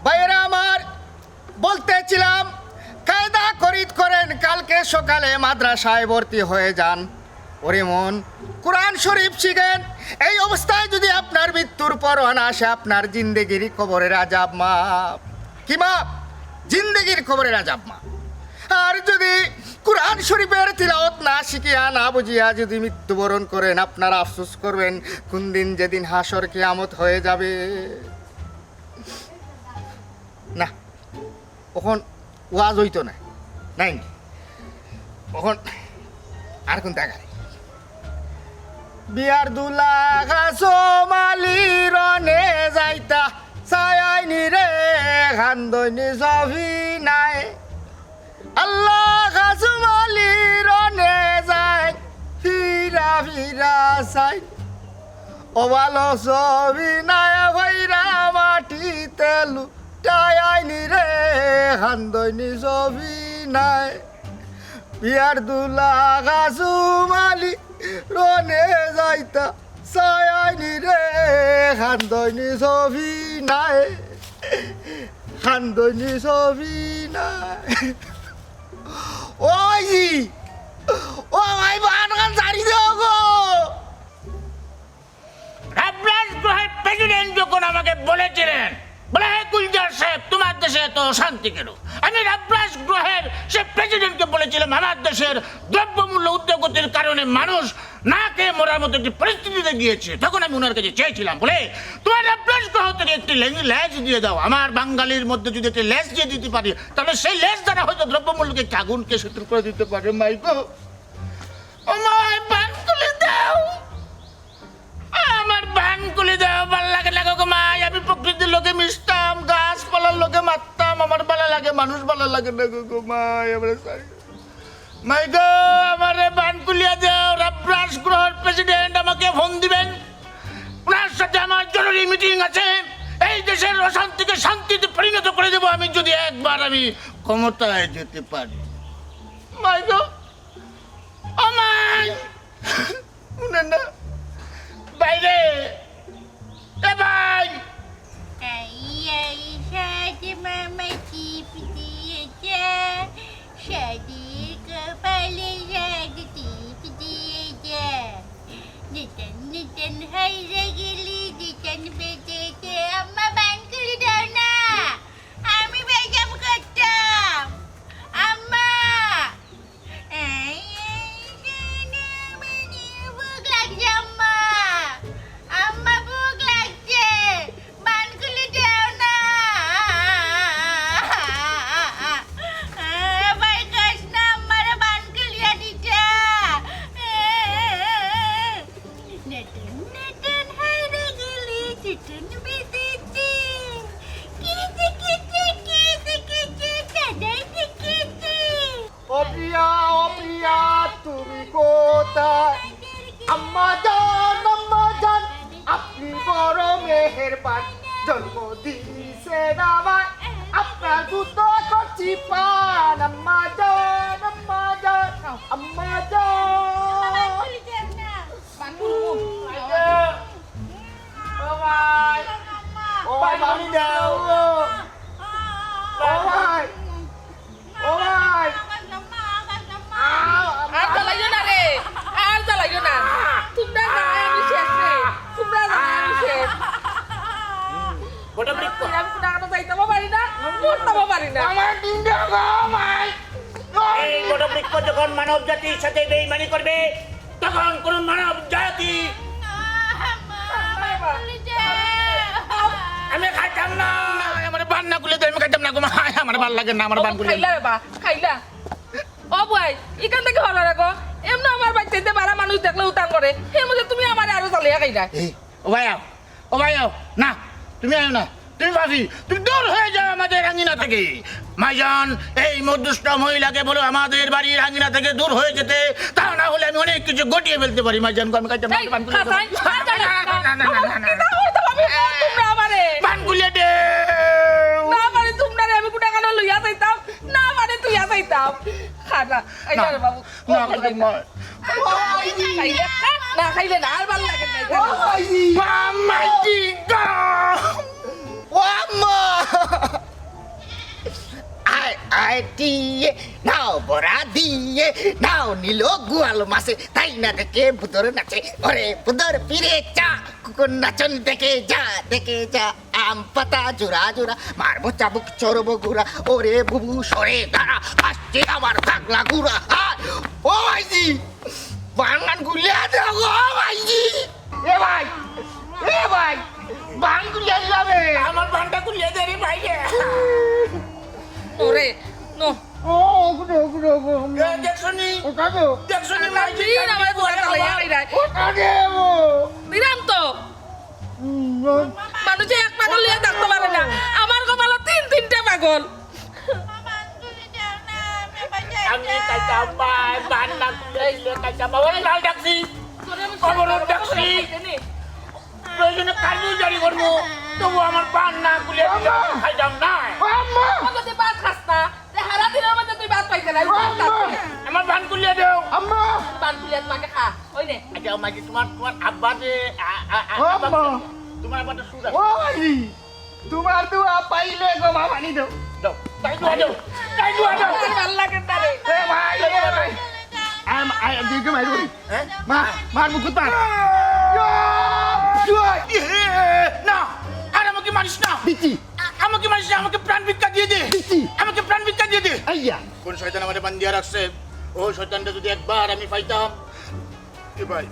ভাইয়েরা আমার, বলতেছিলাম কায়দা খরিদ করেন, কালকে সকালে মাদ্রাসায় ভর্তি হয়ে যান। ওরে মন, কোরআন শরীফ শিখেন। এই অবস্থায় যদি আপনার মৃত্যুর পরোয়ানা আসে, আপনার জিন্দেগির কবরের আজাব মাপ। কি মাপ? জিন্দেগির কবরের আজাব মাপ। আর যদি কোরআন শরীফের তিলাওয়াত না শিখিয়া না বুঝিয়া যদি মৃত্যুবরণ করেন, আপনারা আফসোস করবেন কোন দিন, যেদিন হাসর কিয়ামত হয়ে যাবে। না, ওখন ওয়াজ হইতো না, নাই ওখন আর কোন দেখা বিয়ার দুলা গাছমালি রনে যাইতা ছায়াইনি রে খান্দনি সবই নাই। আল্লাহ গাছমালি রনে যায় ফিরা ফিরা চাই, ওবালো সবই নাই ভাইরা মাটি তেলু টায়াইনি রে খান্দনি সবই নাই। বিয়ার দুলা গাছমালি রনে যাইতা ছায়াইনি রে খান্দনি সবই নাই, খান্দনি সবই নাই। ওই ও ভাই বান গান জারি দেও গো। রাবরাজ গ্রহের প্রেসিডেন্ট যখন আমাকে বলেছিলেন, বলে হে গুলজার সাহেব, তোমার দেশে এত শান্তি কেন? আমি রাবরাজ গ্রহের সে প্রেসিডেন্টকে বলেছিলাম আমার দেশের দ্রব্যমূল্য উদ্যোগতির কারণে মানুষ না খেয়ে মরার মতো একটি পরিস্থিতিতে গিয়েছে। তখন আমি ওনার কাছে চেয়েছিলাম, বলে তোমার রাবরাজ গ্রহ থেকে একটি লেজ দিয়ে দাও। আমার বাঙালির মধ্যে যদি একটি লেজ দিয়ে দিতে পারি, তাহলে সেই লেজ দ্বারা হয়তো দ্রব্যমূল্যকে আগুনকে শত্রু করে দিতে পারে। মাইগো ও মাই, বান তুলে দাও, আমার বান খুলে দাও। ভাল লাগে না গো মাই, আমি প্রকৃতির লোকে মিশতাম, গাছপালার লোকে মারতাম, আমার ভালো লাগে, মানুষ ভালো লাগে না গো মাই। আমার মাই গো, আমার বান খুলিয়া দাও। রাবরাজ গ্রহের প্রেসিডেন্ট আমাকে ফোন দিবেন, ওনার সাথে আমার জরুরি মিটিং আছে। এই দেশের অশান্তিকে শান্তিতে পরিণত করে দেবো আমি, যদি একবার আমি ক্ষমতায় যেতে পারি। মাই গো ও মাই, শুনে না বাইরে এ ভাই, সাদে মামা টিপ দিয়েছে, সাদে কপালে রাগ টিপ দিয়েছে, নিতন নিতন হাইরে গেলি, নিতন বেঁচেছে। আম্মা বান করে দাও না, আমি বেজাম করতাম। আম্মা ভোগ লাগছে আম্মা, আম্মা ভোগ লাগছে, বান খুলে দাও না। ভাই কাজ না, আমার বান খুলিয়া দিতে। নতুন নতুন হাইরে গেলি, নতুন বেঁধেছে, কে দেখেছে, কে দেখেছে, দাদাই দেখেছে। ও প্রিয়া, ও প্রিয়া, তুমি কোথায়? আম্মা জান, আপনি বড় মেহেরবান, জন্ম দিয়েছেন আমায়, আপনার জুতো করছি পান। আম্মা জান, আম্মা জান। ও ভাই, ও ভাই পানি দাও গো। ও ভাই, ও ভাই, আর জ্বালাইও না রে, আর জ্বালাইও না। তোমরা জানাই আমি শেষ রে, তোমরা জানাই আমি শেষ। গোটা বৃক্ষ আমি কোনো আনো যাইতেও পারি না, পড়তেও পারি না। আমার দিন দাও গো ভাই। এই গোটা বৃক্ষ যখন মানব জাতির সাথে বেইমানি করবে, তখন কোন মানব জাতি আমি খাইতাম না। আমার বান না খুলে আমি খাইতাম না গো মাই, আমার ভাল লাগে না, আমার বান খুলে। খাইলা রে বা, খাইলা। ও ভাই, এখান থেকে হলো রাখো। এমনি আমার বাড়িতে বাড়া মানুষ দেখলে উতান করে, এর মধ্যে তুমি আমার আরো জ্বালিয়া খাইলা। ও ভাই ও ভাই আও না তুমি আয় না তুমি ভাবি তুমি দূর হয়ে যাও আমাদের আঙ্গিনা থেকে মাইজান এই মধ্যস্থ মহিলাকে বলো আমাদের বাড়ির আঙ্গিনা থেকে দূর হয়ে যেতে তা না হলে আমি অনেক কিছু গটিয়ে ফেলতে পারি মাইজান আমি কাছে এই, খাসাই, তোমরা আমারে পান গুলিয়ে দে না পারে তোমরা আমি কুটা কালো লইয়া যাইতাম না পারে তুই যাইতাম খানা এই না বাবু না খাইতাম না খাইলে খা, না খাইলে না আর ভালো লাগে না মামা টিকা ও আম্মা আয় দিয়ে নাও বড়া দিয়ে নাও নিল গোয়াল মাসে তাই না দেখে ভুতর নাচে ওরে ভুতর ফিরে চা কুকুর নাচন দেখে যা আম পাতা জোড়া জোড়া মারবো চাবুক চড়বো গুড়া ওরে বুবু সরে দাঁড়া আসছে আমার পাগলা গুড়া ও ভাইজি বাঙান গুলিয়া দাও ও ভাইজি এ ভাই বাং গুলিয়া যাবে আমার বানটা গুলিয়ে দে রে ভাই ওরে নো দেখছনি দেখছনি মাইজি দিন আমার বড় লইয়া আইরাই দিরাম তো মানুষে এক পাগল লিয়ে থাকতে পারে না আমার কপালে তিনটা পাগল আমি কাইটা বান না কুলাইলে কাইটা বাবার লাল ডাকছি খবর ডাকছি প্রয়োজনে কাজু জারি করবো তবু আমার বান না কুলে খাইতাম না যদি ভাত খাস না হারা দিনের মধ্যে তুই ভাত পাইতে না আমার বান কুলিয়ে দেও বান তুলে তোমাকে খা ওই নে আচ্ছা মাইজি তোমার আব্বা যে তোমার আব্বাটা সুদা তোমার দুয়া পাইলে গো মামানি দাও দাও তাই দুয়া দাও তাই দুয়া দাও ভালো লাগে তারে এ ভাই আই দিকে মাইর করি হ্যাঁ মার মুকুত মার না আর আমাকে মারিস না দিচ্ছি আমাকে মারিস না আমাকে প্রাণ ভিক্ষা দিয়ে দে দিচ্ছি আমাকে প্রাণ ভিক্ষা দিয়ে দে আইয়া কোন শয়তান আমাদের বান্দিয়া রাখছে ও শয়তানটা যদি একবার আমি পাইতাম এ ভাই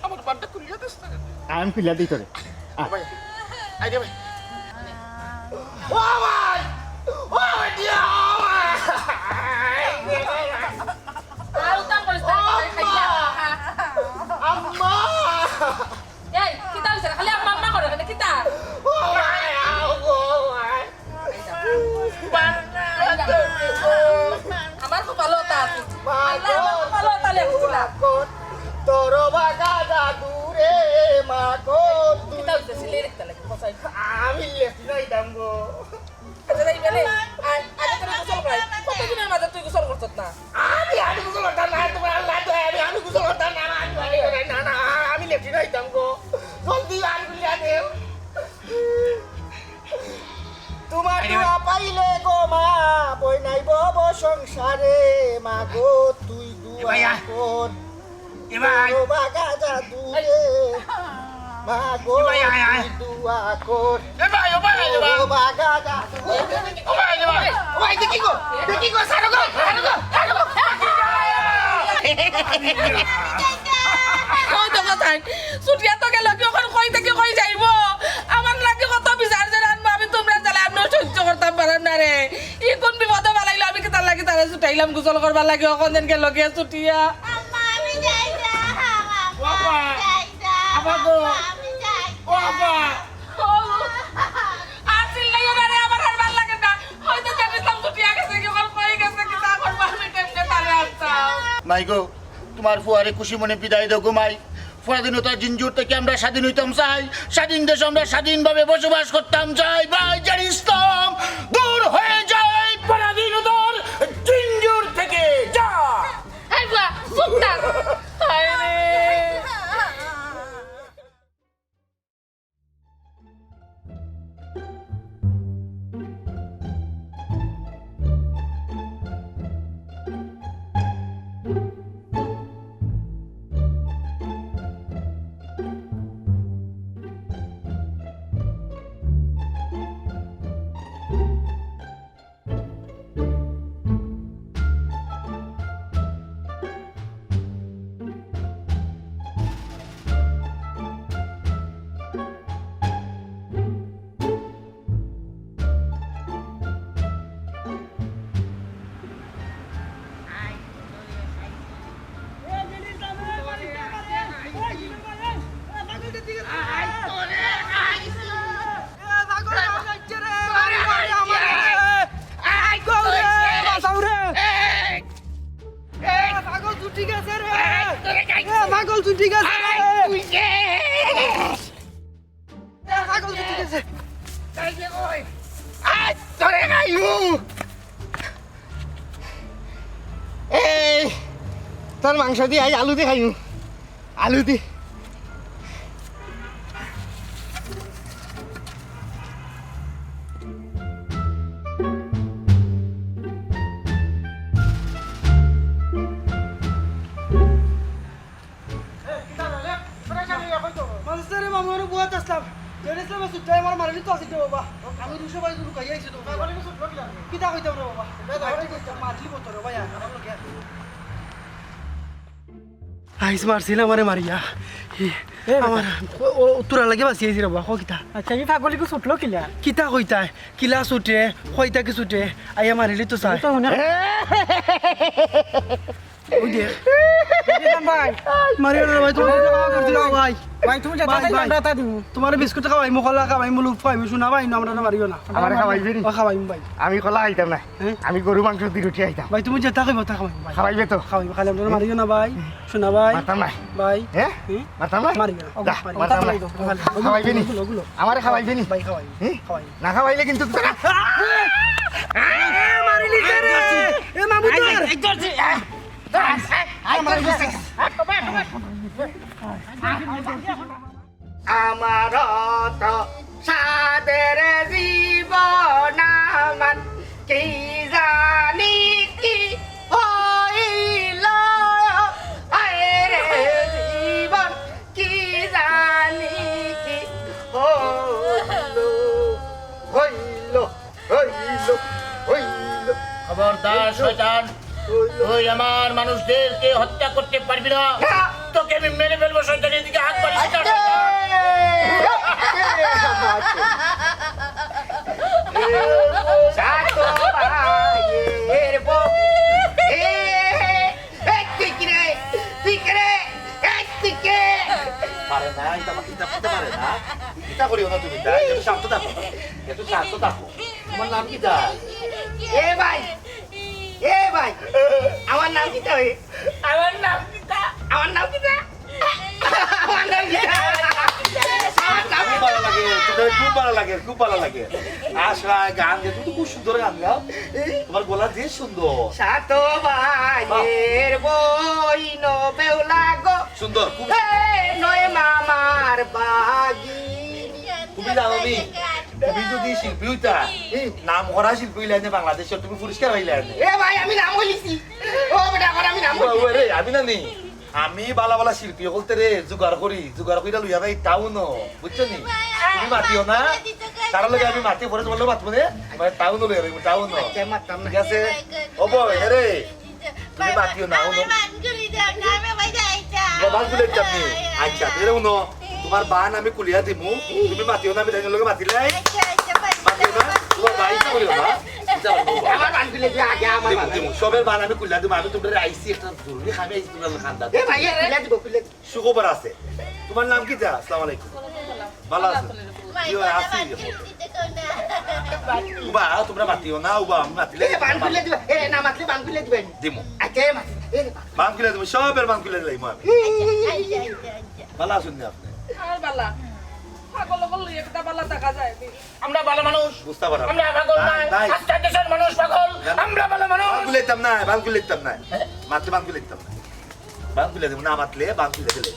আমার বানটা খুলিয়ে দিস না আই এম পিলা দিই তোরে ভাই আই দে ভাই ও ভাই ও দিয়া আর উতাম করিস না খাইয়া আম্মা এই কিতা হইছে খালি আম্মা আম্মা করে না কিতা ও ভাই আও গো ভাই আমার খুব ভালো তা আছে আমার ভালো তা লেখছিলা তোর বাগা জাদুরে মা গো কিতা হইছে সিলে রেখতে লাগে বসাই আমি লেফট নাই দাম গো আচ্ছা যাই বেলে আগে তোর গোসল করাই কতদিনের মাঝে তুই গোসল করছত না আমি গুলো না তোমার আল্লাহ তো আমি গুলো না আমি লেফট নাই দাম গো জলদি আনগুলিয়া দেও তোমার দোয়া পাইলে গো মা বই নাই বব সংসারে মা গো তুই দুয়া কর এ ভাই ও বাগা জাদুরে মা গো তুই দুয়া কর এ ভাই ও ভাই ও বাগা জাদুরে ও ভাই ও ভাই দেখি গো সারো গো ওই তো কথাই ছুটিয়া তো গেল কি ওখানে কই থেকে কই যাইব আমার লাগে কত বিচার যে রানবো আমি তোমরা চালে আমি সহ্য করতাম পারেন না রে ই কোন বিপদে বালাইলো আমি কি তার লাগে তারা ছুটাইলাম গোসল করবার লাগে ওখান দিনকে লগে ছুটিয়া আম্মা আমি যাই না বাবা যাই না আবা গো আমি যাই ও আবা আসিল নাই রে আমার আর ভালো লাগে না হয়তো জানিতাম ছুটিয়া গেছে কি ওখানে কই গেছে কি তা করবা আমি কেমনে তারে আসতাম মাই গো তোমার ফুয়ারে খুশি মনে বিদায় দাও গো মাই স্বাধীনতার জিঞ্জুর থেকে আমরা স্বাধীন হইতাম চাই স্বাধীন দেশে আমরা স্বাধীনভাবে বসবাস করতাম চাই ভাই জানিস্তাম দূর হয়ে যায় পরাধীনতার জিঞ্জুর থেকে যা এই বুয়া সুত্তা হায় রে মাংস দিয়ে আলু দিয়ে খাইমু আলু দি মানুষের মামু আর বুয়াত আসলাম জেনেছিলাম সুটাই আমার মারলি তো আসিতে বাবা আমি দুশো বাই দুটো খাই আইছি তো কিতা কইতাম রে বাবা মাতলি বতো রে ভাই আমার লোকে আইস মারছিল আমারে মারিয়া আমার তোরা লাগে বাঁচি আইছি রে বাবা কিতা আচ্ছা এই পাগলিকে ছুটলো কিলা কিতা কইতা কিলা ছুটে কইতা কি ছুটে আইয়া মারিলি তো চাই তো শুনে ওই দেখ ভাই মারিয়া রে ভাই তুমি করছিল ভাই ভাই তুমি যেটা ভাই, ভাই। আমরা তা দিব তোমার বিস্কুট খাওয়াই মুখলা খাওয়াই মুলুক খাওয়াই শোনা ভাই না আমরা মারিও না আমার খাওয়াইবে নি? খাওয়াই ভাই আমি কলা খাইতাম না হ্যাঁ? আমি গরু মাংস দিয়ে রুটি খাইতাম ভাই তুমি যেটা খাইব তা খাওয়াই ভাই খাওয়াইবে তো খাওয়াই খালি আমরা মারিও না ভাই শোনা ভাই মারতাম না ভাই হ্যাঁ হুম? মারতাম না মারিও না যা, মারতাম না খাওয়াইবে নি ওগুলো আমারে খাওয়াইবে নি ভাই খাওয়াই হ্যাঁ? খাওয়াই না খাওয়াইলে কিন্তু তোরা মারিলি রে এ মামু তোর আমার তো সাদের জীবন আমার কি জানি কি হইল আরে জীবন কি জানি কি হইল হইল হইল হইল খবরদার শয়তান, তুই আমার মানুষদেরকে হত্যা করতে পারবি না। তোকে আমি মেরে ফেলবো শয়তান, এদিকে হাত পারিস না শয়তান। পারে না এটা পারে না এটা করিও না তুমি তাই একটু শান্ত থাকো একটু শান্ত থাকো তোমার নাম কি দা এ ভাই আমার নাম কি তাই আমার নাম কিতা আমার নাম কি তা আমার নাম কি তা খুব ভালো লাগে তোদের খুব ভালো লাগে খুব ভালো লাগে আশা গান গে তুমি তো খুব সুন্দর গান গাও তোমার গলা যে সুন্দর সাত ভাইয়ের বইন বেউলা গো সুন্দর খুব নয় মামার বাগি তুমি জানো নি তুমি যদি শিল্পী হইতা নাম করা শিল্পী হইলে বাংলাদেশে তুমি পুরস্কার হইলে এ ভাই আমি নাম বলিছি ও বেটা করে আমি নাম বলি রে আমি না নি আমি বালা বালা শিল্পী বলতে রে জোগাড় করি লইয়া ভাই টাউন বুঝছো নি তুমি মাতিও না তার লগে আমি মাতি পরে তোমার লগে মাতবো নে মানে টাউন লইয়া রইব টাউন মারতাম না ঠিক আছে ও বই রে তুমি মাতিও না ও মানগুলি দাও না আমি ভাই যাইতা বাবা গুলে যাবনি আচ্ছা এরে উনো তোমার বান আমি কুলিয়া দিমু তুমি মাতিও না আমি তাইনের লগে মাতিলে আচ্ছা আচ্ছা মাতিও না তোমার ভাই তো করিও না আমার বানগুলি দিয়ে আগে আমার বান দিমু সবের বান আমি কুলিয়া দিমু আমি তোমার আইসি একটা জরুরি খামে আইসি তোমার খান্দা এ ভাই খুলে দিব খুলে সুখবর আছে তোমার নাম কি দা আসসালামু আলাইকুম ভালো আছো কি হয় আছি উবা তোমরা মাতিও না উবা আমি মাতিলে এ বান খুলে দিব এ না মাতলে বান খুলে দিবেন দিমু আকে মাত এ বান খুলে দিমু সবের বান খুলে দিলাম আমি ভালো আছেন না আপনি আর বালা পাগল পাগল লইয়া কিতা বালা দেখা যায় নি আমরা ভালো মানুষ, বুঝতে পারো আমরা পাগল নাই। নাই। আজকে দেশের মানুষ পাগল, আমরা ভালো মানুষ। বান খুলে দিতাম না বান খুলে দিতাম না মাতলে বান খুলে দিতাম না বান খুলে দেবো না মাতলে বান খুলে দিলে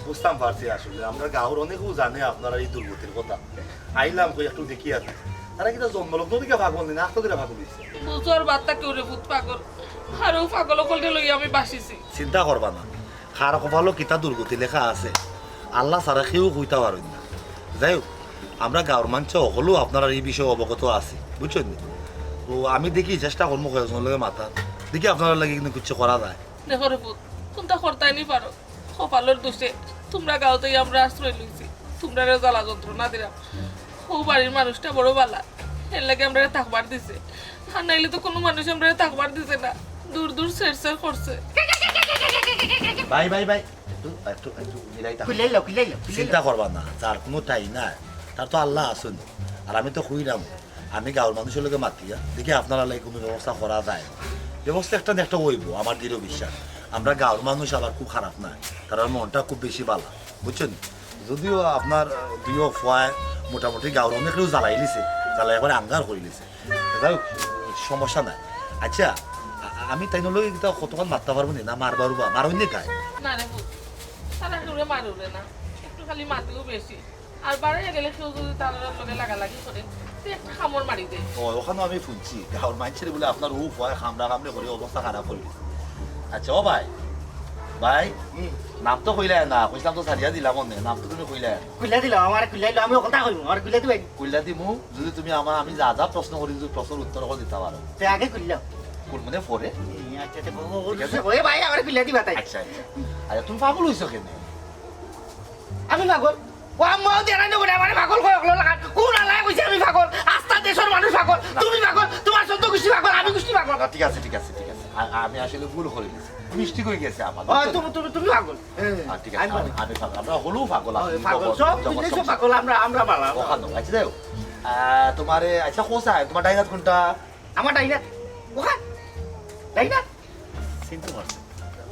বুঝতাম পারছি আসলে আমরা গাঁর অনেকেও জানে আপনারা এই দুর্গতির কথা আইলাম কই একটু দেখি আর তারা কিন্তু জন্মলগ্ন থেকে ভাগল নি না আস্ত করে ভাগল হয়েছে বুঝর বার্তা কেউ রে ভূত পাগল আর ও পাগল কলতে লইয়া আমি বাসিছি চিন্তা করবা না খার কপালো কিতা দুর্গতি লেখা আছে আল্লাহ সারা কেউ কইতা পারেন না যাই হোক আমরা গাঁর মানুষ হলেও আপনারা এই বিষয়ে অবগত আছে বুঝছেন তো আমি দেখি চেষ্টা করবো কয়েকজনের লগে মাথা দেখি আপনারা লাগে কিন্তু কিছু করা যায় দেখো রে ভূত কোনটা করতাই নি পারো কপালের দোষে তোমরা গাঁওতেই আমরা আশ্রয় লইছি তোমরা জ্বালা যন্ত্রণা দিলাম ও বাড়ির মানুষটা বড় বালা এর লাগে আমরা থাকবার দিছে আর নাইলে তো কোনো মানুষ আমরা থাকবার দিছে না দূর দূর সের করছে ভাই ভাই ভাই একটু একটু একটু মিলাই থাকো। খুলে লো চিন্তা করবা না যার কোনো ঠাই না তার তো আল্লাহ আসুন আর আমি তো খুঁড়াম আমি গাঁর মানুষের লোকে মাতিয়া দেখি আপনারা লাগে কোনো ব্যবস্থা করা যায় ব্যবস্থা একটা না একটা হইব আমার দৃঢ় বিশ্বাস আমরা গাঁর মানুষ আবার খুব খারাপ না তার মনটা খুব বেশি ভালো বুঝছেন যদিও আপনার দুইও ফয় মোটামুটি গাঁর অনেক কেউ জ্বালাই লিছে জ্বালাই একবার আঙ্গার করে লিছে যাই হোক, সমস্যা নাই আচ্ছা আমি তাই নলে এটা কতক্ষণ মারতে পারবো না মারবার মারুন নি খায় না রে বুঝ তারা কেউ মারুলে না একটু খালি মাতিও বেশি আর বাড়ি গেলে কেউ যদি তার লগে লাগালাগি করে তুই একটা খামর মারি দে ও ওখানে আমি শুনছি গাঁর মানুষের বলে আপনার উফ হয় খামড়া খামড়ে করে অবস্থা খারাপ করে দিছে আচ্ছা ও ভাই ভাই নাম তো কইলাই না কইলাম তো সারিয়া দিলাম মনে নাম তো তুমি কইলাই কুইলা দিলাম আমার কুইলাইলো আমি কথা কইম আর কুইলা দিবাই কইলা দিমু যদি তুমি আমি যা যা প্রশ্ন করি যদি প্রশ্নের উত্তর করে দিতে পারো তে আগে কুইলাও কোন মনে পড়ে আচ্ছা তে ওই ভাই আমার কুইলা দিবা তাই আচ্ছা আচ্ছা আচ্ছা তুমি পাগল হইছো কেন আমি পাগল ও আম্মাও দেরাই নবো আমার পাগল কই হলো লাগা কোন আলাই কইছে আমি পাগল আস্তা দেশের মানুষ পাগল তুমি পাগল তোমার সত্য কুষ্টি পাগল আমি কুষ্টি পাগল ঠিক আছে ঠিক আছে ঠিক আছে আমি আসলে ভুল করে গেছি মিষ্টি কই গেছে আমার ও তুমি তুমি তুমি পাগল ঠিক আছে আমি পাগল আমরা হলো পাগল পাগল সব বুঝলে সব পাগল আমরা বালা ওখানে আচ্ছা দেও তোমারে আচ্ছা কোথায় তোমার ডাইনাত কোনটা আমার ডাইনা ওখান ডাইনা চিনতে পারছি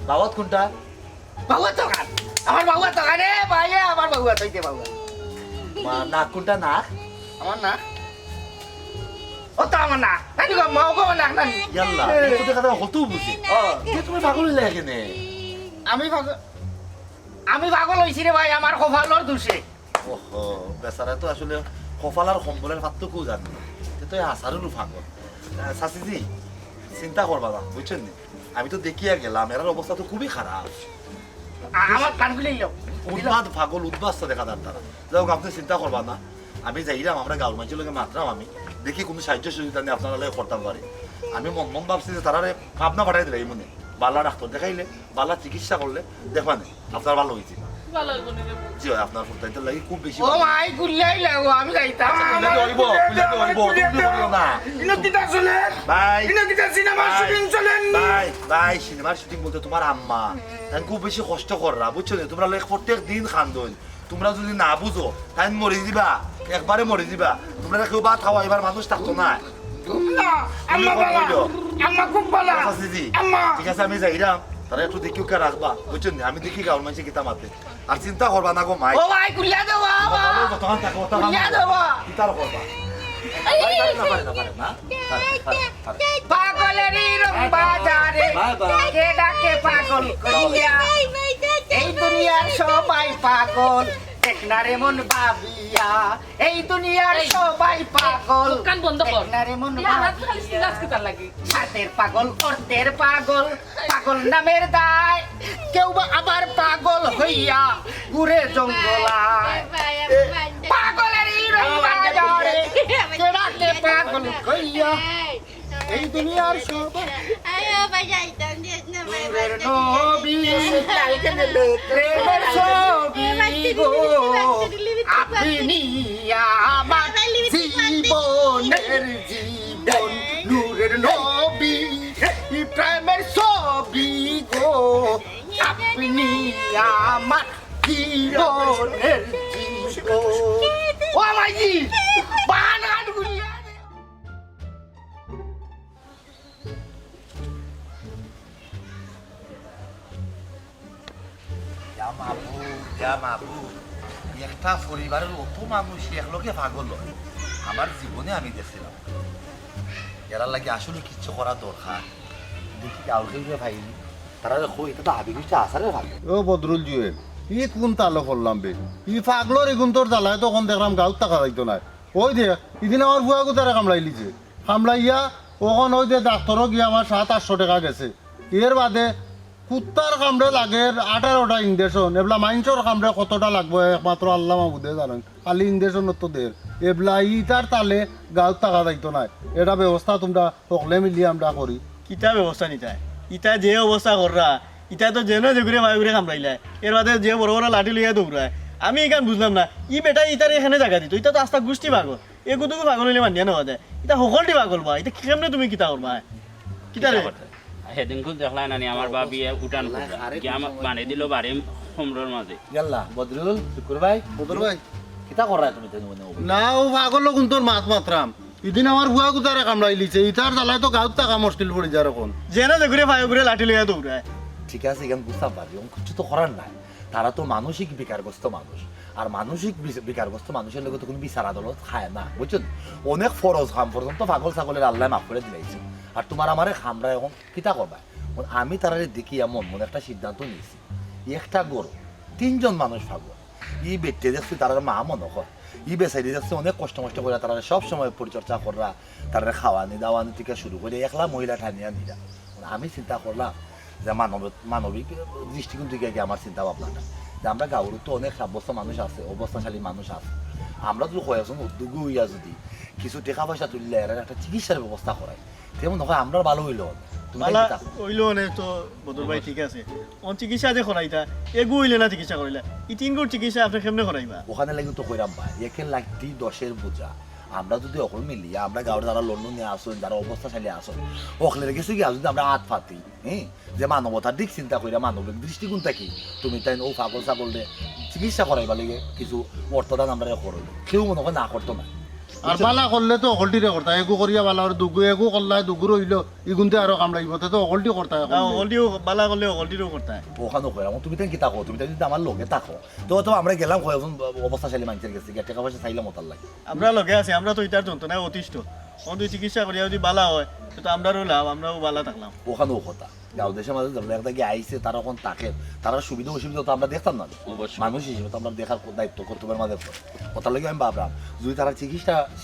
বাবাত কোনটা বাবুয়া তো কান আমার বাবুয়া তো কানে ভাইয়া আমার বাবুয়া তৈতে বাবুয়া নাক কোনটা নাক আমার না ও তো আমার না নানি গো মা গো না নানি ইয়াল্লা তো দেখা দাও হতো বুঝি ও তুমি পাগল হইলে কেনে আমি পাগল হইছি রে ভাই আমার কপালর দোষে ওহো বেচারা তো আসলে কপালার সম্বলের পার্থক্য জানি না তো আসারেরও পাগল শাশিজি চিন্তা করবা না বুঝছেন নি আমি তো দেখিয়া গেলাম এর অবস্থা তো খুবই খারাপ আমার কান খুলে নিল উন্মাদ পাগল উদ্বাস্ত দেখা যার তারা যাই হোক আপনি চিন্তা করবা না আমি যাইলাম আমরা গাঁর মানুষের লোকে মাত্রাম আমি দেখি কোনো সাহায্য সুবিধা নিয়ে আপনারা লাগে করতাম পারি আমি মন ভাবছি যে তারা ভাবনা পাঠাই দিলে এই মনে বাল্লা ডাক্তার দেখাইলে বাল্লা চিকিৎসা করলে দেখবা নে আপনার ভালো হয়েছে ভালো হইব নি রে বুঝ জি হয় আপনার ফুটাইতে লাগে খুব বেশি ও মাই গুল্লাই লাগো আমি যাইতাম সিনেমার শুটিং বলতে তোমার আম্মা তাই খুব বেশি কষ্ট কররা বুঝছো তোমরা প্রত্যেক দিন খান্দন তোমরা যদি না বুঝো তাই মরে দিবা একবারে মরে দিবা তোমরা কেউ ভাত খাওয়া এবার মানুষ থাকতো না ঠিক আছে আমি যাইরাম তারা একটু দেখি ওকে রাখবা বুঝছো আমি দেখি গাঁর মানুষের কিতা মাতে আর চিন্তা করবা না গো মাই ও ভাই গুল্লা দেওয়া তখন থাকো গুল্লা দেওয়া কিতার করবা পাগলেরই রং বাজারে কে ডাকে পাগল কইয়া এই দুনিয়ার সবাই পাগল দেখনারে মন ভাবিয়া এই দুনিয়ার সবাই পাগল কান বন্ধ কর দেখনারে মন ইয়ারা খালি ভাবিয়া সিরাজ কি তার লাগি হাতের পাগল অর্থের পাগল পাগল নামের দায় কেউ বা আবার পাগল হইয়া ঘুরে জঙ্গলায় পাগলেরই রং বাজারে কে ডাকে পাগল কইয়া এই দুনিয়ার সবাই Ayo, bajakan dia nama প্রেমের নবী প্রেমের ছবি গো আপনি আমার জীবনের জীবন নূরের নবী প্রেমের ছবি গো আপনি আমার জীবনের জীবন ও মাইজি বানান গুলিয়া একটা পরিবারের অত মানুষ একলোকে পাগল হয় আমার জীবনে আমি দেখছিলাম এরা লাগে আসলে কিচ্ছু করা দরকার দেখি কাউকে ভাইনি তারা দেখো এটা তো আবেগ আসারে ভালো ও বদরুল জুয়েল ই কোন তালো করলাম বে ই পাগলর এগুন তোর জ্বালায় তখন দেখলাম গাঁত টাকা যাইতো না ওই দে ইদিন আমার বুয়া গোতারে কামড়াইলিছে কামড়াইয়া ওখন ওই যে ডাক্তারও গিয়ে আমার 700-800 টাকা গেছে এর বাদে কুত্তার কামড়ে লাগে 18টা ইঞ্জেকশন এবলা মাইন্সর কামড়ে কতটা লাগবে একমাত্র আল্লাহ মাহবুদে জানেন খালি ইঞ্জেকশন তো দের এবলা ইটার তালে গাঁত টাকা যাইতো না এটা ব্যবস্থা তোমরা সকলে মিলিয়ে আমরা করি কিতা ব্যবস্থা নিতাই ইটা যে অবস্থা কররা ইটা তো যেন যেগুড়ে মাগুড়ে কামড়াইলায় এর বাদে যে বড় বড় লাঠি লইয়া দৌড়ায় আমি এখান বুঝলাম না ই বেটা ইটার এখানে জায়গা দিত ইটা তো আস্তা গোষ্ঠী পাগল এগুতুকু পাগল হইলে মানিয়া নেওয়া যায় এটা সকলটি পাগল বা এটা কেমনে তুমি কিতা করবা কিতা রে সেদিনকু দেখলাই নানি আমার বাবি উঠান কি আমাক বানি দিল বাড়ি সমরের মাঝে ইয়াল্লা বদরুল শুকুর ভাই বদর ভাই কিতা করা তুমি তেন মনে না ও পাগল কোন তোর মাত মাত্রাম ইদিন আমার বুয়া গুতারে কামড়াইলিছে ইটার জ্বালায় তো গাঁত টাকা মুশকিল পড়ে যায় এখন যেন যেগুড়ে ফাগুড়ে লাঠি লইয়া দৌড়ায় ঠিক আছে এখানে বুঝতে পারবি কিছু তো করার নাই তারা তো মানসিক বিকারগ্রস্ত মানুষ আর মানসিক বিকারগ্রস্ত মানুষের লোক তো কোনো বিচার আদালত খায় না বুঝছেন অনেক ফরজ কাম পর্যন্ত পাগল ছাগলের আল্লাহ মাফ করে দিলাইছে আর তোমার আমারে খামরা এখন কিতা করবা আমি তারা দেখি এমন মনে একটা সিদ্ধান্ত নিয়েছি একটা গরু 3 জন মানুষ পাবো ই বেটে দেখছি তারা মা মনে হয় ই বেচাইতে দেখছি অনেক কষ্ট করে তারা সব সময় পরিচর্যা করা তারা খাওয়ানি দাওয়ানি থেকে শুরু করে একলা মহিলা ঠানিয়া নিরা আমি চিন্তা করলাম যে মানবিক দৃষ্টিকোণ থেকে আমার চিন্তা ভাবনাটা যে আমরা গাঁৱৰ তো অনেক সাব্যস্ত মানুষ আছে অবস্থাশালী মানুষ আছে আমরা যদি কয়েকজন উদ্যোগী হইয়া যদি কিছু টাকা পয়সা তুললে এর একটা চিকিৎসার ব্যবস্থা করাই তেমন হয় আমরা ভালো হইল বালা হইলো নে তো বদর ভাই ঠিক আছে অন চিকিৎসা যে করাইতা এগু হইলে না চিকিৎসা করাইলা ই 3 গুণ চিকিৎসা আপনি কেমনে করাইবা ওখানে লাগি তো কইরাম ভাই একের লাগতি 10-এর বোঝা আমরা যদি অকল মিলিয়া আমরা গাঁৱৰ যারা লন্ডন নিয়ে আসুন যারা অবস্থাশালী আসুন ওখানে গেছি গিয়া যদি আমরা হাত পাতি হ্যাঁ যে মানবতার দিক চিন্তা কইরা মানবিক দৃষ্টিকোণটা কি তুমি তাই ও পাগল ছাগল দে চিকিৎসা করাইবা লাগে কিছু অর্থদান আমরা করো কেউ মনে হয় না করতো না আর বালা করলে তো অকলটিরে করতা এগু করিয়া বালা আর দুগু এগু করলা দুগুর হইল ইগুনতে আরো কাম লাগিব তো অকলটি করতা অলটিও বালা করলে অলটিও করতা ওখানে কইরাম তুমি তাই কি তাকো তুমি তাই যদি আমার লগে তাকো তো আমরা গেলাম কয়েকজন অবস্থাশালী মানুষের কাছে গিয়ে টাকা পয়সা চাইলাম ওটার লাগে আমরা লগে আছি আমরা তো ইতার যন্ত্রণায় অতিষ্ঠ অন তুই চিকিৎসা করিয়া যদি বালা হয় তো আমরাও লাভ আমরাও বালা থাকলাম ওখানেও কথা গাঁও দেশের মাঝে ধরুন একটা গিয়ে আইসে তারা ওখানে থাকে তারা সুবিধা অসুবিধা তো আমরা দেখতাম না মানুষ হিসেবে তো আমরা দেখার দায়িত্ব কর্তব্যের মাঝে ওটার লাগে আমি ভাবলাম যদি তারা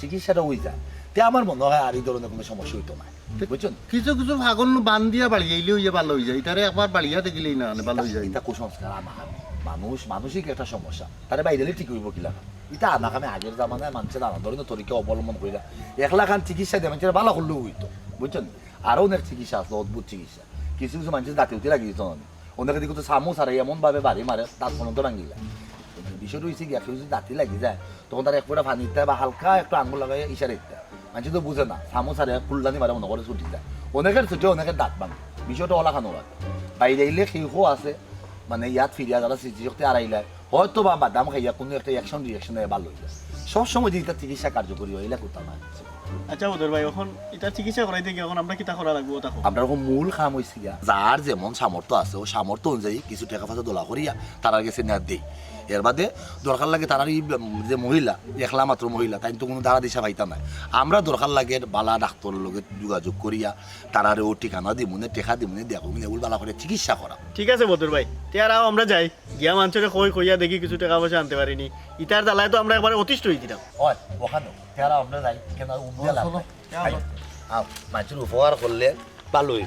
চিকিৎসাটা হয়ে যায় তে আমার মনে হয় আর এই ধরনের কোনো সমস্যা হইতো না বুঝছেন কিছু কিছু ফাগল বান দিয়া বাড়িয়াইলেও ইয়ে ভালো হয়ে যায় ইতারে একবার বাড়িয়া দেখিলেই না ভালো হয়ে যায় এটা কুসংস্কার আমার মানসিক একটা সমস্যা তারা বাইরে ঠিক হইব কিলা এটা আনাকামে আগের জামানায় মানুষের নানা ধরনের তরিকা অবলম্বন করিলা 1 লাখ চিকিৎসা দিয়ে মানুষের ভালো করলেও হইতো বুঝছেন আরো অনেক চিকিৎসা আছে অদ্ভুত চিকিৎসা কিছু কিছু মানুষের দাঁতে উঠে লাগিয়ে দিত না অনেকে দিকে তো সামু সারে এমন ভাবে বাড়ি মারে তার কোনো তো ভাঙি যায় বিষয়টা হয়েছে কি যদি দাঁতি লাগি যায় তখন তার এক ফোঁটা পানি দিতে বা হালকা একটু আঙুল লাগাই ইশারা দিতে মানুষ তো বুঝে না সামু সারে ফুলদানি মারে মনে করে ছুটি যায় অনেকের ছুটে অনেকের দাঁত ভাঙে বিষয়টা ওলাখানো হয় বাইরে এলে শিশু আছে মানে ইয়াত ফিরিয়া যারা সৃষ্টিশক্তি আড়াইলায় হয়তো বা বাদাম খাইয়া কোনো একটা রিয়াকশন ভালো হয়ে যায় সবসময় যদি তার চিকিৎসা কার্যকরী হয় এলা কোথাও না আচ্ছা বদর ভাই এখন এটা চিকিৎসা করাইতে কি এখন আমরা কিতা করা লাগবো তা আমরা এখন মূল কাম হয়েছি যার যেমন সামর্থ্য আছে ও সামর্থ্য অনুযায়ী কিছু টাকা পয়সা দোলা করিয়া তারা কাছে নেওয়ার দিই এর বাদে দরকার লাগে তার যে মহিলা একলা মাত্র মহিলা তাই তো কোনো দ্বারা দিশা পাইতা নাই আমরা দরকার লাগে বালা ডাক্তারের লগে যোগাযোগ করিয়া তারার ও ঠিকানা দিমুনে টেকা দিমুনে দেখো এগুলো বালা করে চিকিৎসা করা ঠিক আছে বদর ভাই তেরাও আমরা যাই গিয়া মানুষের কইয়া দেখি কিছু টাকা পয়সা আনতে পারিনি ইটার জ্বালায় তো আমরা একবার অতিষ্ঠ হয়ে দিলাম হয় ওখানে তেরা আমরা যাই কেন মানুষের উপকার করলে ভালোই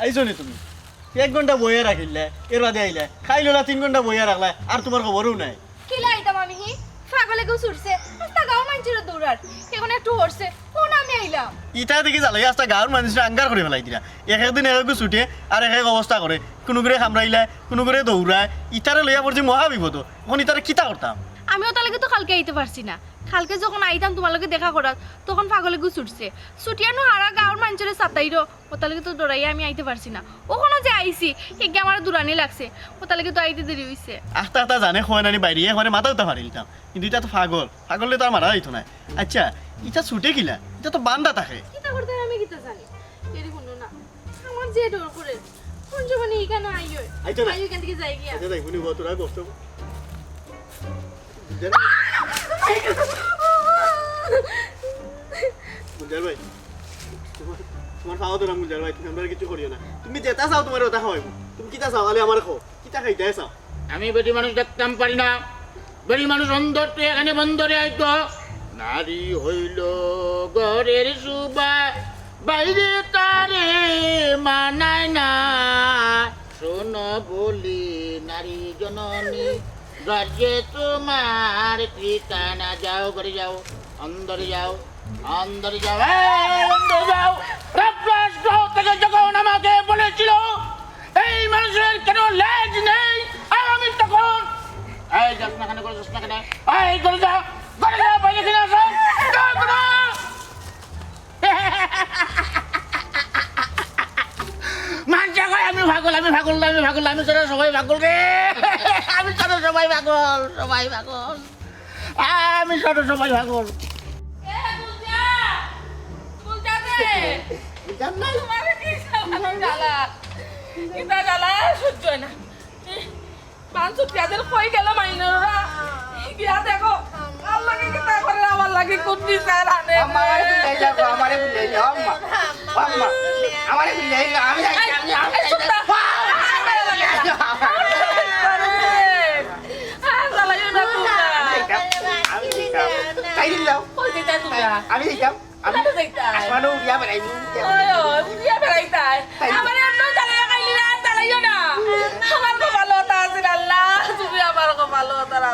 আইসো নি তুমি 1 ঘন্টা বইয়া রাখিলে এর বাদে আইলে খাইলো না 3 ঘন্টা বইয়া রাখলা আর তোমার খবরও নাই কি লাইতাম আমি হি পাগলে গো ছুটছে আস্তা গাও মানছির দৌড়ার এখন একটু হরছে কোন আমি আইলাম ইটা দেখি জ্বালাই আস্তা গাঁর মানুষরা আঙ্গার করে ফেলাই দিলা একদিন এক ছুটে আর এক অবস্থা করে কোনো করে খামড়াইলে কোনো করে দৌড়ায় ইটারে লইয়া পড়ছে মহা বিপদ এখন ইটারে কিতা করতাম আমিও তার লাগে তো কালকে আইতে পারছি না কালকে যখন আইতাম তোমার লগে দেখা করার তখন পাগলে গু ছুটছে ছুটিয়ানো হারা গাঁর মানুষের সাতাইরো ও তার লাগে তো দৌড়াইয়া আমি আইতে পারছি না ওখানে যে আইছি এগে আমার দূরানি লাগছে ও তার লাগে তো আইতে দেরি হইছে আস্তা আস্তা জানে খোয়া নানি বাইরে মানে মাথা উঠতে পারিলাম কিন্তু এটা তো পাগলে তো আর মারা যাইতো না আচ্ছা ইটা ছুটে কিলা এটা তো বান্দা থাকে কিতা করতে আমি কিতা জানি এরি কোনো না আমার যে ডর করে কোন জমানে এখানে আইও আইতো না। আইও কেন থেকে যাই গিয়া আচ্ছা দেখুনি তোরা কষ্ট গুলজার ভাই তোমার খাওয়া তো না গুলজার ভাই তুমি আমরা কিছু করিও না তুমি যেটা চাও তোমার ওটা খাওয়াইবো তুমি কিতা চাও আলে আমার খাও কিতা খাইতে চাও আমি বেটি মানুষ দেখতাম পারি না বেটি মানুষ অন্দর তো এখানে বন্দরে আইতো নারী হইল ঘরের সুবা বাইরে তারে মানায় না শোনো বলি নারী জননী রাজ্যে তোমার ঠিকানা যাও ঘরে যাও অন্দরে যাও অন্দরে যাও অন্দরে যাও রাব্বাস গ্রহ থেকে যখন আমাকে বলেছিল এই মানুষের কেন লেজ নেই আর আমি তখন এই যাস না কেন করে যাস না কেন এই করে যা বাইরে কিনে আসো মানুষ কয় আমি পাগল আমি পাগল আমি পাগল আমি তোরা সবাই পাগল রে আমি তোরা সবাই পাগল আমি তোরা সবাই পাগল সুটিয়াদের কই গেল মাইনরা গিয়া দেখো আল্লাহ কি কিতা করে আমার লাগে কোন বিচার আনে আমারে বিলাই যাও আমারে বিলাই যাও আম্মা আম্মা আমারে বিলাই যাও আমি তাই দিলাও আমি যাইতাম আমি আসমানো উড়িয়া বেড়াইবো তুমি আমার ভালো তারা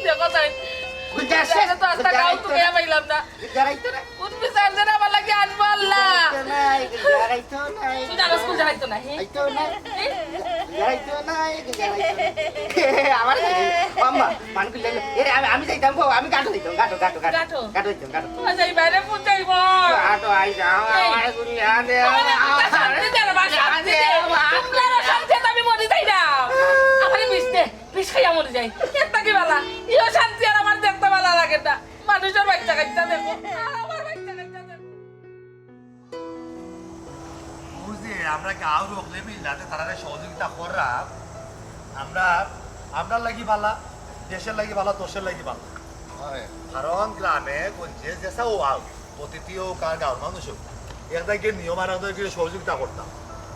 দেখো তাই তো আস্তা গাও তুমি পাইলাম না কোন বিচার যেন আমার লাগে আনবো আল্লাহ তুই জানো স্কুল যাইতো না আমি যাইতাম আমি গাটো দিতাম গাটো দিতাম যাই বাইরে ফোন যাইব গাটো আই যাও আমার গুলিয়া দে আমি মরে যাই না আমার বিষ খাইয়া মরে যাই একটা কি বালা ইও শান্তি আর আমার দেখতে ভালো লাগে না মানুষের বাচ্চা কাচ্চা দেখো আমার বাচ্চা কাচ্চা দেখো বুঝলি আমরা গাঁও রকলে মিলাতে তারা সহযোগিতা করা আমরা লাগি ভালা দেশের লাগি ভালা তোষের লাগি ভালা কারণ গ্রামে গঞ্জে যেসা ও আও প্রতিটিও গাঁওর মানুষ একদাকে নিয়ম আর একদাকে সহযোগিতা করতাম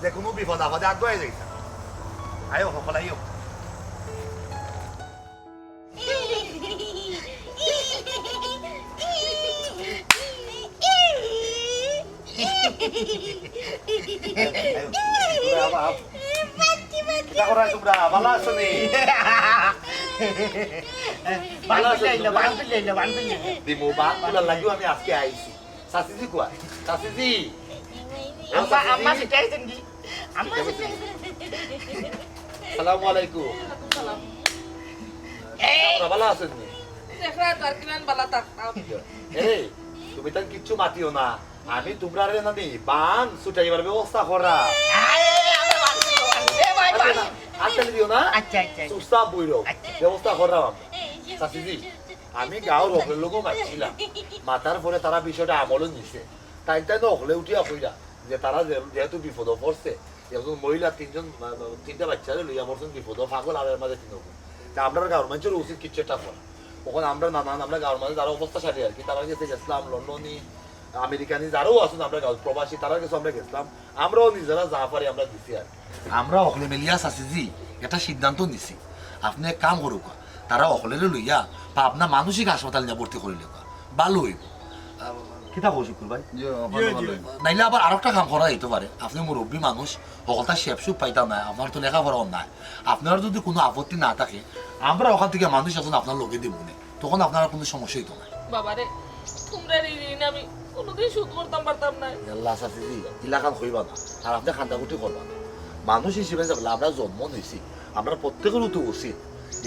যে কোনো বিপদ আপদে আগুয়ে যাইতাম আয়ো সকল আইও তোমরা ভালো আছো নি দিমু বাদ তোলার লাগিও আমি আজকে আইছি শাশিজি কোয়া শাশিজি আম্মা সিটাইছেন কি আম্মা আসসালামু আলাইকুম ভালো আছেন নি দেখরা তো আর কিমান বালা থাকতাম এই তুমি তার কিচ্ছু মাতিও না আমি তোমরা রে নানি বান ছুটাইবার ব্যবস্থা করা আচ্ছা দিও না আচ্ছা আচ্ছা সুস্তা বইরো ব্যবস্থা করলাম আমরা শাশিজি আমি গাঁওর অকলের লোকও মারছিলাম মাতার পরে তারা বিষয়টা আমলও নিছে তাই তো অকলে উঠিয়া কইরা যে তারা যেহেতু বিপদ পড়ছে একজন মহিলা তিনটা বাচ্চারে লইয়া পড়ছেন বিপদ পাগল আর মাঝে তিন তা আমরা গাঁওর মানুষের উচিত কিছু একটা করা তখন আমরা আমরা গাঁওর মানুষ যারা অবস্থা সারি আর কি তারা গেছে গেছিলাম লন্ডনী আমেরিকানি যারাও আসুন আমরা প্রবাসী তারা কিছু আমরা গেছিলাম আমরাও নিজেরা যা পারি আমরা দিছি আর আমরা অকলে মিলিয়া শাশিজি একটা সিদ্ধান্ত নিছি আপনি এক কাম করুক তারা অকলেরে লইয়া বা আপনার মানসিক হাসপাতাল নিয়ে ভর্তি করে লেখা ভালো হইব কিতা কো শুকুর ভাই নাইলে আবার আরেকটা কাম করা যেতে পারে আপনি মুরব্বী মানুষ সকলটা শেপ সুপ পাইতাম না আপনার তো লেখাপড়াও নাই আপনার যদি কোনো আপত্তি না থাকে আমরা ওখান থেকে মানুষ এখন আপনার লগে দিব না তখন আপনার কোনো সমস্যা হইতো না বাবারে তোমরা ঋণ আমি কোনোদিন সুদ করতাম পারতাম না আল্লাহ শাশিজি ইলাকান হইবা না আর আপনি খান্দাকুটি করবা না মানুষ হিসেবে যাবলে আমরা জন্ম নিয়েছি আমরা প্রত্যেকের তো উচিত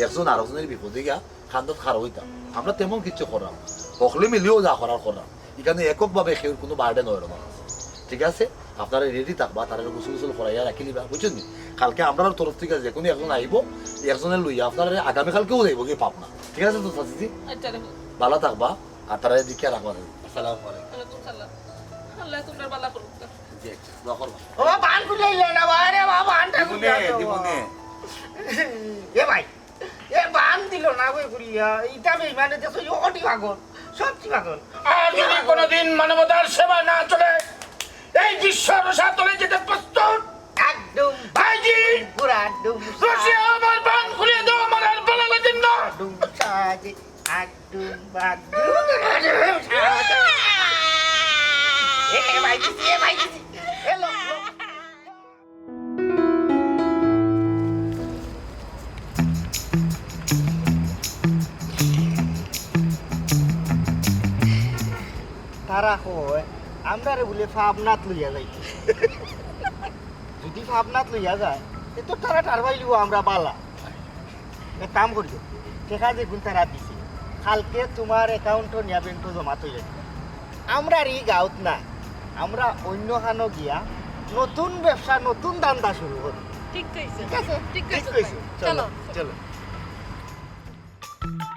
একজন আরেকজনের বিপদে গিয়া খান্দাত খারাপ হইতাম আমরা তেমন কিছু করাম সকলে মিলিয়েও যা করার করাম এখানে এককভাবে কেউ কোনো বার্ডেন হয় না ঠিক আছে আপনারা রেডি থাকবা তারা গোসল গোসল করাইয়া রাখি নিবা বুঝছেন কালকে আপনার তরফ থেকে যে কোনো একজন আইব একজনের লইয়া আপনারা আগামীকালকেও যাইব কি পাবনা ঠিক আছে তো শাশিজি আচ্ছা রে ভালো থাকবা আর তারা দিকে রাখবা আসসালামু আলাইকুম ওয়ালাইকুম সালাম আল্লাহ তোমার ভালো করুক জি দোয়া করবা ও বান খুলাইলে না বারে বাবা আনটা দিবনে এ ভাই এ বান দিল না ওই গুড়িয়া ইটা বেইমানে দেখো ইটি পাগল সত্যি পাগল আর যদি কোনোদিন মানবতার সেবা না চলে এই বিশ্ব রসাতলে যেতে প্রস্তুত একদম ভাইজি পুরা ডুম রশিয়া আমার বান খুলে দাও আমার আর ভালো লাগে না ডুম সাজে একদম বাগদুম এ ভাই দিছি এ লোক তারা কয় আমরা রে বলে ফাবনাথ লইয়া যাই যদি ফাবনাথ লইয়া যায় এ তো তারা টারবাই লিব আমরা বালা এক কাম করিও টেকা দেখুন তারা দিছে কালকে তোমার অ্যাকাউন্টও নিয়া ব্যাংকও জমা তৈরি আমরা আর এই গাঁত না আমরা অন্য খানো গিয়া নতুন ব্যবসা নতুন দান্দা শুরু করি ঠিক কইছো ঠিক আছে ঠিক ঠিক কইছো কইছো চলো চলো চলো